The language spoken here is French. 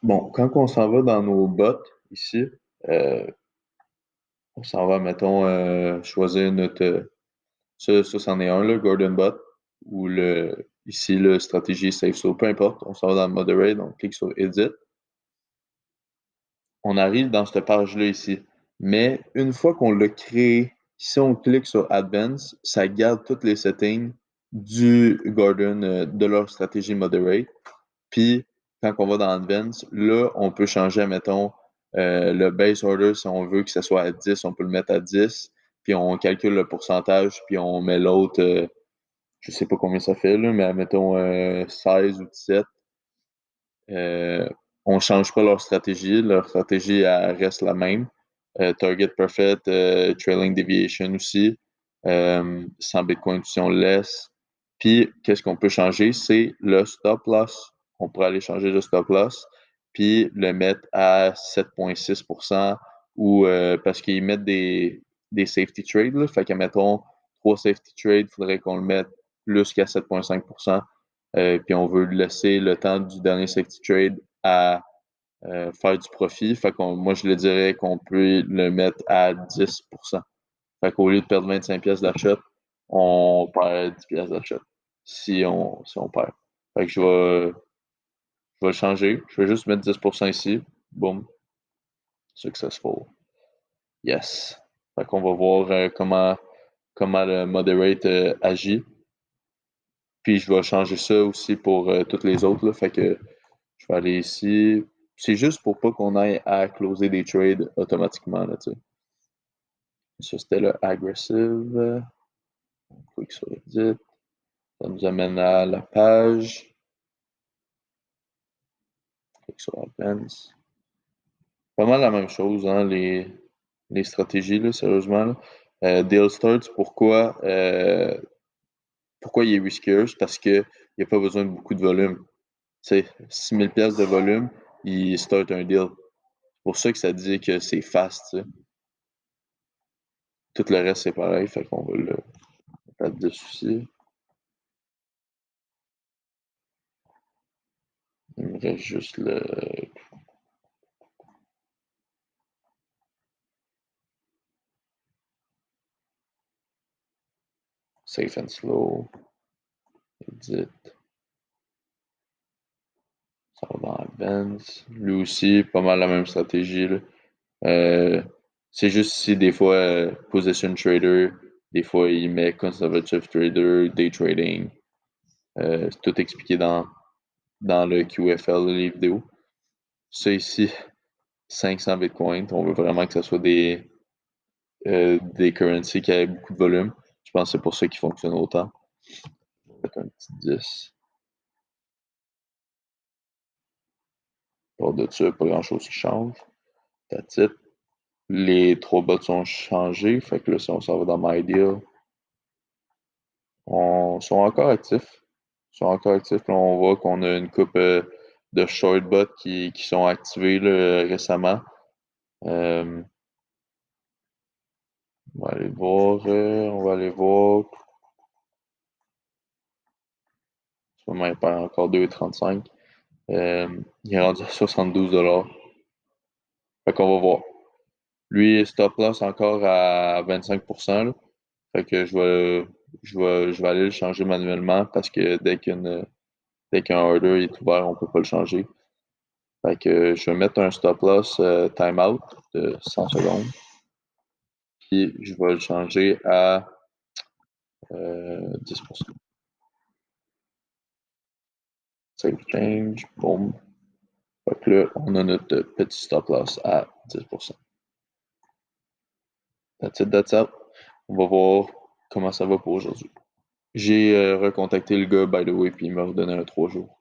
Bon, quand on s'en va dans nos bottes ici, euh, on s'en va, mettons, choisir notre. Ça, c'en est un, le Gordon Bot, ou ici, le stratégie Safe So, peu importe, on s'en va dans le Moderate, on clique sur Edit. On arrive dans cette page-là ici. Mais une fois qu'on l'a créé, si on clique sur Advanced, ça garde toutes les settings du Gordon, de leur stratégie Moderate. Puis, quand on va dans Advanced, là, on peut changer, mettons, le base order, si on veut que ce soit à 10, on peut le mettre à 10. Puis, on calcule le pourcentage, puis on met l'autre, je sais pas combien ça fait, là, mais mettons 16 ou 17. Euh, on ne change pas leur stratégie. Leur stratégie, elle reste la même. Target Perfect, Trailing Deviation aussi. 100 Bitcoin si on le laisse. Puis, qu'est-ce qu'on peut changer? C'est le stop loss. On pourrait aller changer le stop loss, puis le mettre à 7,6% ou parce qu'ils mettent des safety trades. Là. Fait que, mettons, 3 safety trades, il faudrait qu'on le mette plus qu'à 7,5%. Puis on veut laisser le temps du dernier safety trade à faire du profit. Fait qu'on, moi, je le dirais qu'on peut le mettre à 10%. Fait qu'au lieu de perdre 25 pièces d'achat, on perd 10 pièces d'achat si on perd. Fait que je vais le changer. Je vais juste mettre 10% ici. Boom. Successful. Yes. Fait qu'on va voir comment le moderate agit. Puis je vais changer ça aussi pour toutes les autres. Là. Fait que je vais aller ici. C'est juste pour pas qu'on aille à closer des trades automatiquement. Là, tu sais. Ça, c'était le aggressive. On clique sur Edit. Ça nous amène à la page. On clique sur Advance. Pas mal la même chose, hein, les stratégies, là, sérieusement. Là. Deal Starts, pourquoi il est riskier? C'est parce qu'il n'y a pas besoin de beaucoup de volume. Tu sais, 6000 pièces de volume, il start un deal. C'est pour ça que ça dit que c'est fast. Tu sais. Tout le reste, c'est pareil. Fait qu'on va le mettre dessus. Il me reste juste le Safe and Slow. Edit. Ça va dans Advance. Lui aussi, pas mal la même stratégie. Là. Euh, c'est juste si des fois, Position Trader, des fois, il met Conservative Trader, Day Trading. C'est tout expliqué dans le QFL, les vidéos. Ça ici, 500 Bitcoin. On veut vraiment que ce soit des currencies qui aient beaucoup de volume. Je pense que c'est pour ça qu'ils fonctionnent autant. Peut-être un petit 10. Hors de ça, pas grand-chose qui change. That's it. Les trois bots sont changés. Fait que là, si on s'en va dans My Deal, on sont encore actifs. Ils sont encore actifs. Là, on voit qu'on a une coupe de short bots qui sont activés là, récemment. Euh, on va aller voir. On va aller voir. En ce moment, il perd encore 2,35. Il est rendu à 72 $. Fait qu'on va voir. Lui, stop loss encore à 25%. Là. Fait que je vais aller le changer manuellement parce que dès qu'un order est ouvert, on ne peut pas le changer. Fait que je vais mettre un stop loss timeout de 100 secondes. Puis je vais le changer à 10%. Save change, boom. Fait que là, on a notre petit stop loss à 10%. That's it, that's it. On va voir comment ça va pour aujourd'hui. J'ai recontacté le gars, by the way, puis il m'a redonné un 3 jours.